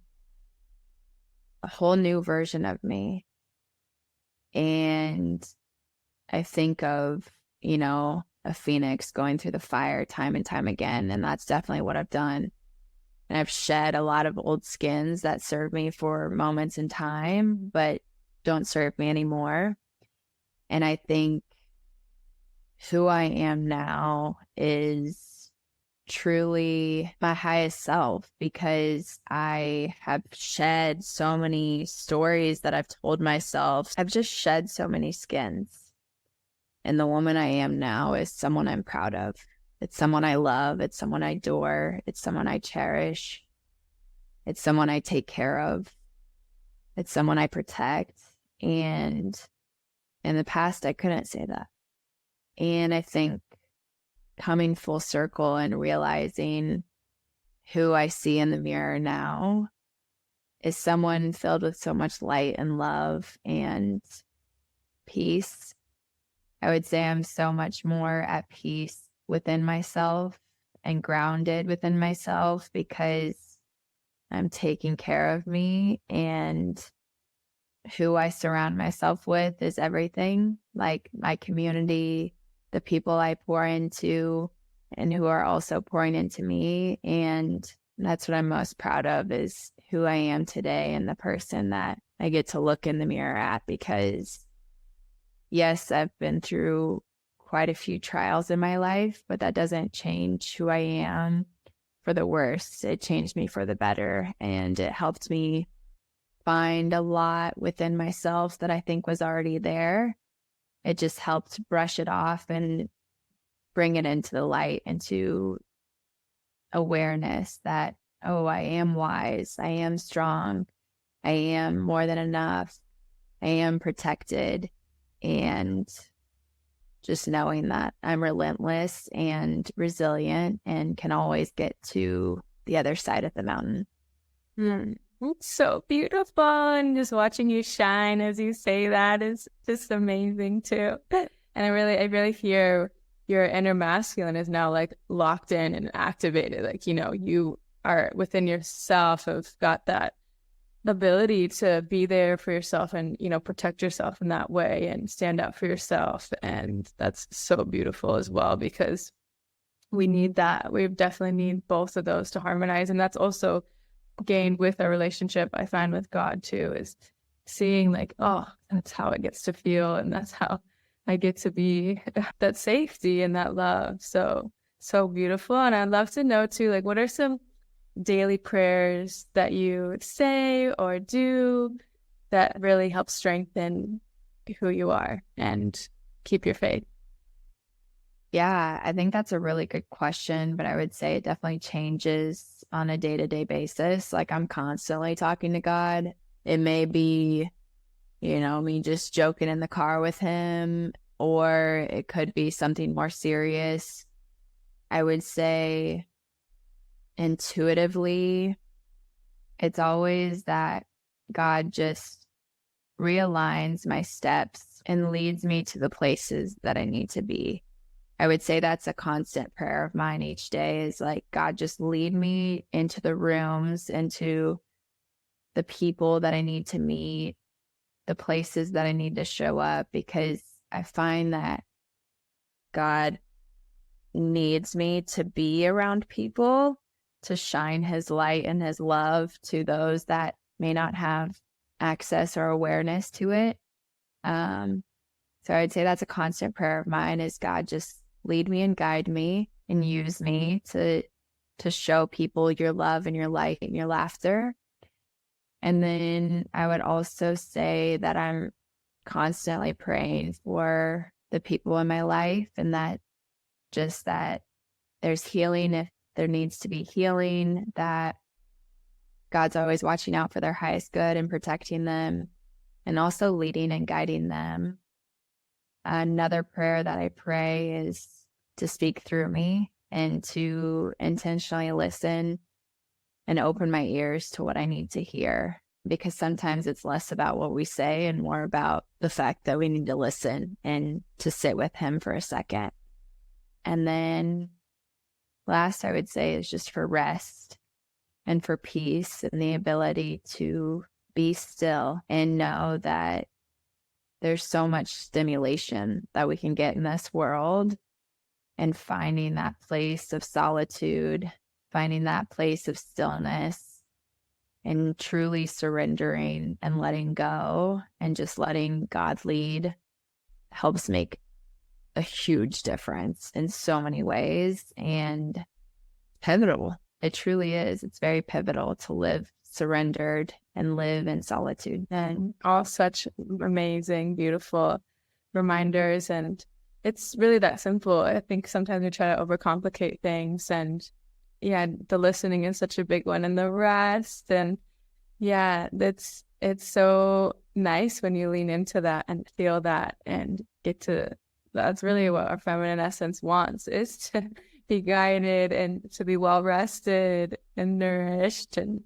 a whole new version of me. And I think of, a phoenix going through the fire time and time again. And that's definitely what I've done. And I've shed a lot of old skins that served me for moments in time, but don't serve me anymore. And I think who I am now is truly my highest self, because I have shed so many stories that I've told myself. I've just shed so many skins. And the woman I am now is someone I'm proud of. It's someone I love. It's someone I adore. It's someone I cherish. It's someone I take care of. It's someone I protect. And in the past, I couldn't say that. And I think coming full circle and realizing who I see in the mirror now is someone filled with so much light and love and peace. I would say I'm so much more at peace within myself and grounded within myself, because I'm taking care of me, and who I surround myself with is everything. Like my community, the people I pour into, and who are also pouring into me. And That's what I'm most proud of, is who I am today and the person that I get to look in the mirror at. Because yes, I've been through quite a few trials in my life, but that doesn't change who I am for the worse. It changed me for the better, and it helped me find a lot within myself that I think was already there. It just helped brush it off and bring it into the light, into awareness that, oh, I am wise, I am strong, I am more than enough, I am protected, and just knowing that I'm relentless and resilient and can always get to the other side of the mountain. It's so beautiful, and just watching you shine as you say that is just amazing too. And I really hear your inner masculine is now like locked in and activated. Like, you are within yourself, have got that ability to be there for yourself and, protect yourself in that way and stand up for yourself. And that's so beautiful as well, because we need that. We definitely need both of those to harmonize. And that's also gained with our relationship, I find, with God too, is seeing like, oh, that's how it gets to feel. And that's how I get to be that safety and that love. So beautiful. And I'd love to know too, like, what are some daily prayers that you say or do that really help strengthen who you are and keep your faith? Yeah, I think that's a really good question, but I would say it definitely changes on a day-to-day basis. Like, I'm constantly talking to God. It may be, me just joking in the car with him, or it could be something more serious. I would say intuitively, it's always that God just realigns my steps and leads me to the places that I need to be. I would say that's a constant prayer of mine each day, is like, God, just lead me into the rooms, into the people that I need to meet, the places that I need to show up, because I find that God needs me to be around people to shine his light and his love to those that may not have access or awareness to it. So I'd say that's a constant prayer of mine, is God, just lead me and guide me and use me to show people your love and your light and your laughter. And then I would also say that I'm constantly praying for the people in my life, and that there's healing if there needs to be healing, that God's always watching out for their highest good and protecting them, and also leading and guiding them. Another prayer that I pray is to speak through me and to intentionally listen and open my ears to what I need to hear, because sometimes it's less about what we say and more about the fact that we need to listen and to sit with him for a second. And then last, I would say, is just for rest and for peace and the ability to be still and know that there's so much stimulation that we can get in this world, and finding that place of solitude, finding that place of stillness, and truly surrendering and letting go and just letting God lead helps make a huge difference in so many ways, and pivotal. It truly is. It's very pivotal to live surrendered and live in solitude. And all such amazing, beautiful reminders. And it's really that simple. I think sometimes we try to overcomplicate things, and the listening is such a big one, and the rest. And it's so nice when you lean into that and feel that and get to, that's really what our feminine essence wants, is to be guided and to be well rested and nourished. And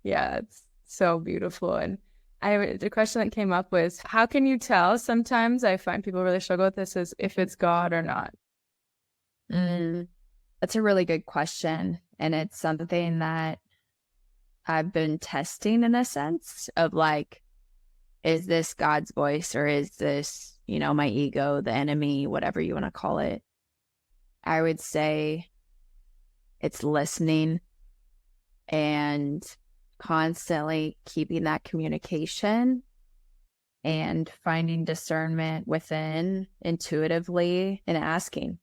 it's so beautiful. And the question that came up was, how can you tell? Sometimes I find people really struggle with this, is if it's God or not. That's a really good question. And it's something that I've been testing, in a sense of like, is this God's voice, or is this, my ego, the enemy, whatever you want to call it? I would say it's listening and constantly keeping that communication and finding discernment within intuitively and asking,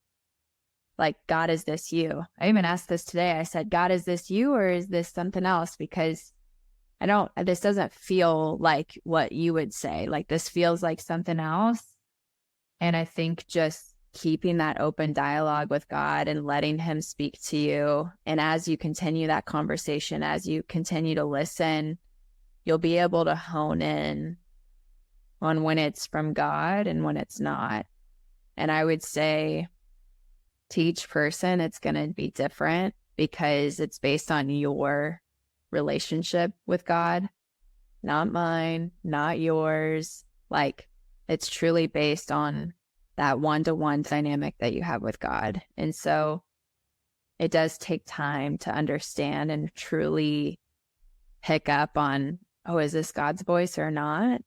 like, God, is this you? I even asked this today. I said, God, is this you or is this something else? Because this doesn't feel like what you would say. Like, this feels like something else. And I think just keeping that open dialogue with God and letting him speak to you. And as you continue that conversation, as you continue to listen, you'll be able to hone in on when it's from God and when it's not. And I would say to each person, it's going to be different because it's based on your relationship with God, not mine, not yours. Like, it's truly based on that one-to-one dynamic that you have with God. And so it does take time to understand and truly pick up on, oh, is this God's voice or not?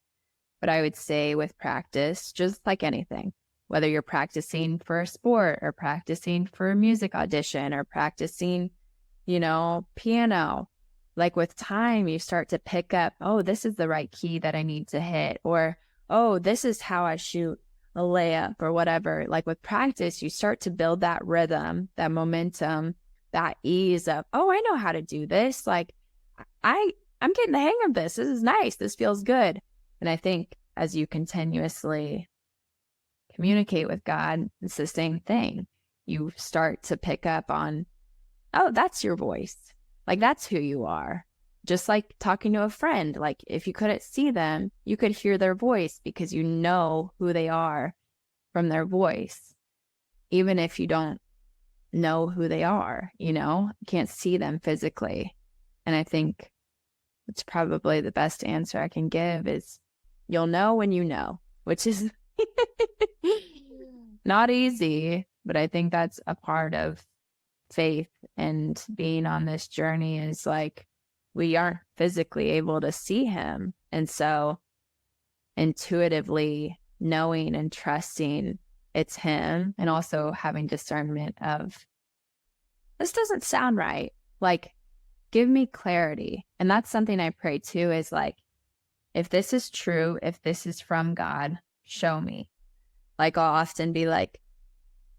But I would say with practice, just like anything, whether you're practicing for a sport or practicing for a music audition or practicing, piano, like with time, you start to pick up, oh, this is the right key that I need to hit, or, oh, this is how I shoot a layup or whatever. Like with practice, you start to build that rhythm, that momentum, that ease of, oh, I know how to do this. Like I'm getting the hang of this. This is nice. This feels good. And I think as you continuously communicate with God, it's the same thing. You start to pick up on, oh, that's your voice. Like, that's who you are. Just like talking to a friend. Like, if you couldn't see them, you could hear their voice because you know who they are from their voice. Even if you don't know who they are, you can't see them physically. And I think it's probably the best answer I can give is you'll know when you know, which is not easy, but I think that's a part of faith and being on this journey is like, we aren't physically able to see him. And so intuitively knowing and trusting it's him, and also having discernment of, this doesn't sound right. Like, give me clarity. And that's something I pray too, is like, if this is true, if this is from God, show me. Like, I'll often be like,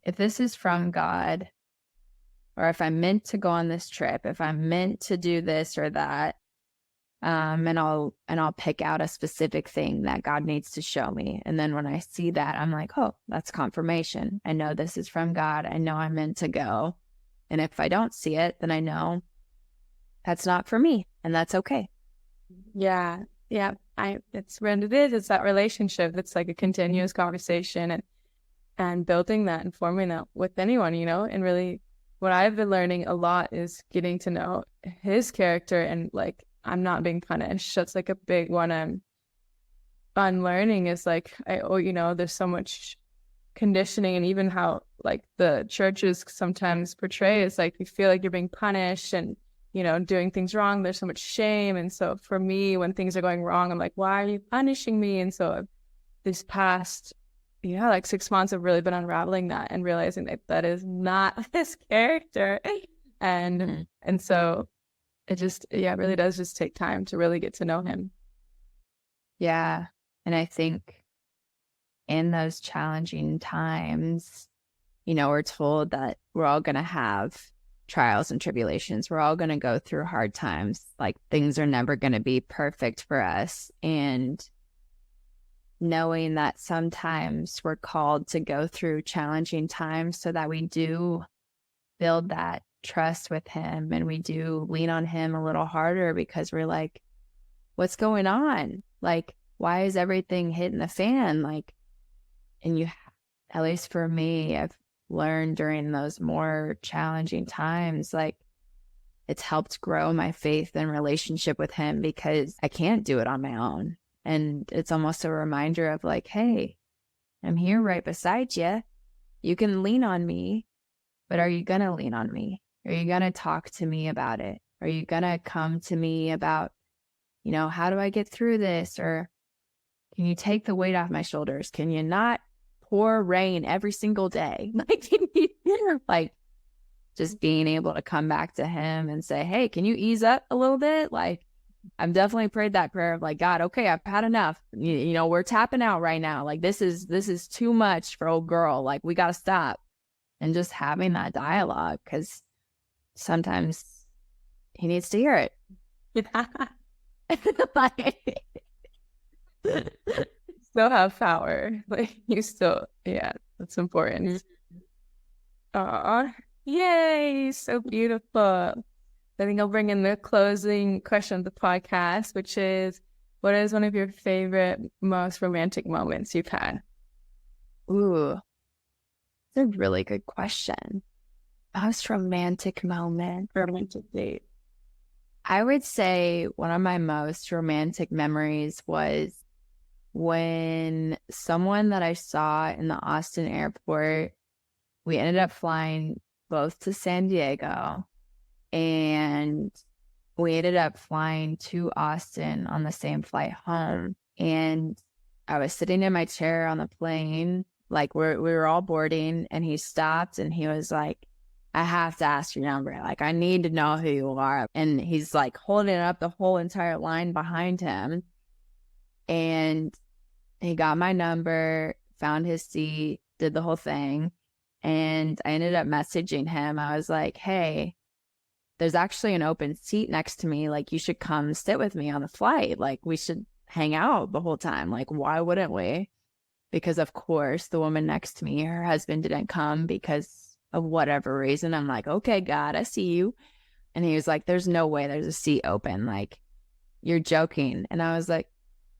if this is from God, or if I'm meant to go on this trip, if I'm meant to do this or that, and I'll pick out a specific thing that God needs to show me. And then when I see that, I'm like, oh, that's confirmation. I know this is from God. I know I'm meant to go. And if I don't see it, then I know that's not for me, and that's okay. Yeah. It's what it is. It's that relationship. It's like a continuous conversation and building that and forming that with anyone, and really what I've been learning a lot is getting to know his character, and like, I'm not being punished. That's like a big one I'm unlearning, is like, there's so much conditioning, and even how like the churches sometimes portray is like, you feel like you're being punished and, doing things wrong. There's so much shame. And so for me, when things are going wrong, I'm like, why are you punishing me? And so this past, like 6 months, I've really been unraveling that and realizing that is not his character. And so it just, it really does just take time to really get to know him. Yeah. And I think in those challenging times, we're told that we're all going to have trials and tribulations. We're all going to go through hard times. Like, things are never going to be perfect for us. And knowing that sometimes we're called to go through challenging times so that we do build that trust with him, and we do lean on him a little harder, because we're like, what's going on? Like, why is everything hitting the fan? Like, and at least for me, I've learned during those more challenging times, like, it's helped grow my faith and relationship with him, because I can't do it on my own. And it's almost a reminder of like, hey, I'm here right beside you. You can lean on me, but are you going to lean on me? Are you going to talk to me about it? Are you going to come to me about, how do I get through this? Or can you take the weight off my shoulders? Can you not pour rain every single day? Like, just being able to come back to him and say, hey, can you ease up a little bit? Like, I've definitely prayed that prayer of like, God, okay, I've had enough. You know, we're tapping out right now. Like, this is too much for old girl. Like, we got to stop. And just having that dialogue, because sometimes he needs to hear it. Like, still have power. Like, you still, yeah, that's important. Aw, yay, so beautiful. I think I'll bring in the closing question of the podcast, which is, what is one of your favorite, most romantic moments you've had? Ooh, that's a really good question. Most romantic moment. Romantic date. I would say one of my most romantic memories was when someone that I saw in the Austin airport, we ended up flying both to San Diego, and we ended up flying to Austin on the same flight home. And I was sitting in my chair on the plane, like we were all boarding, and he stopped and he was like, I have to ask your number. Like, I need to know who you are. And he's like holding up the whole entire line behind him. And he got my number, found his seat, did the whole thing. And I ended up messaging him. I was like, hey, there's actually an open seat next to me. Like, you should come sit with me on the flight. Like, we should hang out the whole time. Like, why wouldn't we? Because, of course, the woman next to me, her husband didn't come because of whatever reason. I'm like, okay, God, I see you. And he was like, there's no way there's a seat open. Like, you're joking. And I was like,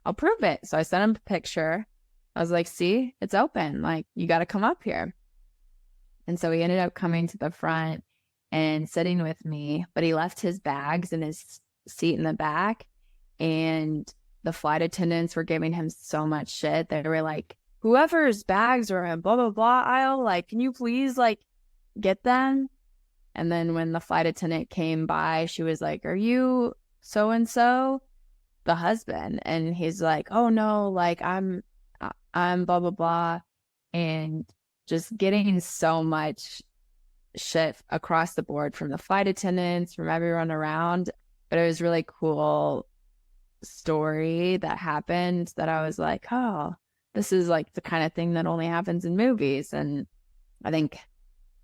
I'll prove it. So I sent him a picture. I was like, see, it's open. Like, you got to come up here. And so he ended up coming to the front and sitting with me, but he left his bags in his seat in the back. And the flight attendants were giving him so much shit. They were like, whoever's bags are in blah, blah, blah aisle, like, can you please, like, get them? And then when the flight attendant came by, she was like, are you so-and-so? The husband. And he's like, oh no, like, I'm blah, blah, blah. And just getting so much shit across the board from the flight attendants, from everyone around. But it was really cool story that happened that I was like, oh, this is like the kind of thing that only happens in movies. And I think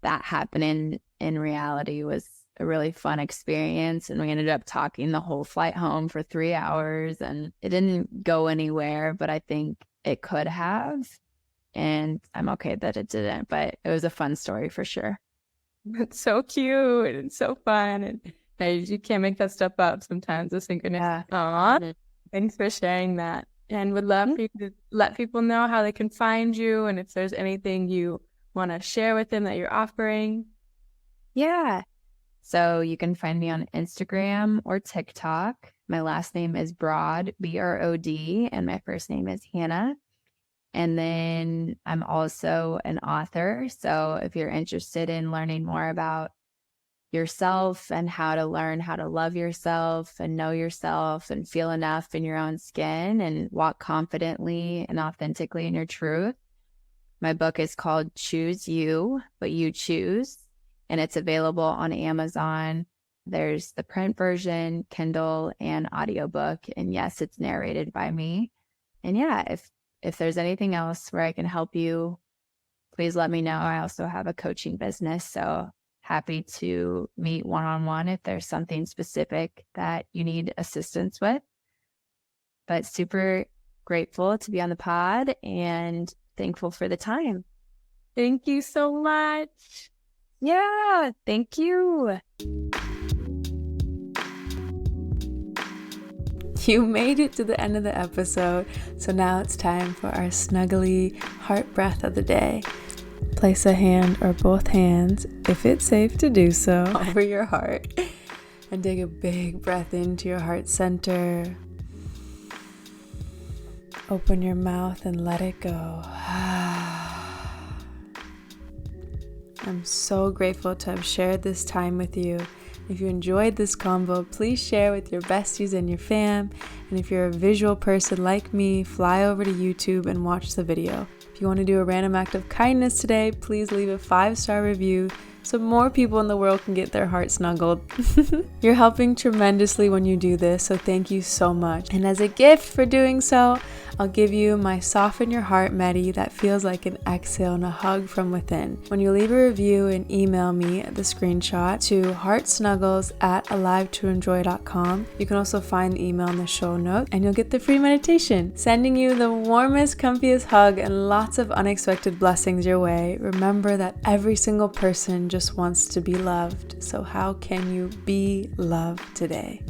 that happening in reality was a really fun experience. And we ended up talking the whole flight home for 3 hours, and it didn't go anywhere, but I think it could have. And I'm okay that it didn't, but it was a fun story for sure. It's so cute and so fun. And you can't make that stuff up sometimes, the synchronicity. Yeah. Aw, thanks for sharing that. And would love for you to let people know how they can find you, and if there's anything you want to share with them that you're offering. Yeah. So you can find me on Instagram or TikTok. My last name is Broad, B-R-O-D, and my first name is Hannah. And then I'm also an author. So if you're interested in learning more about yourself and how to learn how to love yourself and know yourself and feel enough in your own skin and walk confidently and authentically in your truth, my book is called Choose You, But You Choose, and it's available on Amazon. There's the print version, Kindle, and audiobook. And yes, it's narrated by me. And yeah, if there's anything else where I can help you, please let me know. I also have a coaching business, so happy to meet one-on-one if there's something specific that you need assistance with. But super grateful to be on the pod and thankful for the time. Thank you so much. Yeah, thank you. You made it to the end of the episode, so now it's time for our snuggly heart breath of the day. Place a hand or both hands, if it's safe to do so, over your heart and take a big breath into your heart center. Open your mouth and let it go. I'm so grateful to have shared this time with you. If you enjoyed this convo, please share with your besties and your fam. And if you're a visual person like me, fly over to YouTube and watch the video. If you want to do a random act of kindness today, please leave a 5-star review so more people in the world can get their heart snuggled. You're helping tremendously when you do this, so thank you so much. And as a gift for doing so, I'll give you my Soften Your Heart Medi that feels like an exhale and a hug from within. When you leave a review and email me the screenshot to heartsnuggles@alivetoenjoy.com, you can also find the email in the show notes and you'll get the free meditation. Sending you the warmest, comfiest hug and lots of unexpected blessings your way. Remember that every single person just wants to be loved. So how can you be loved today?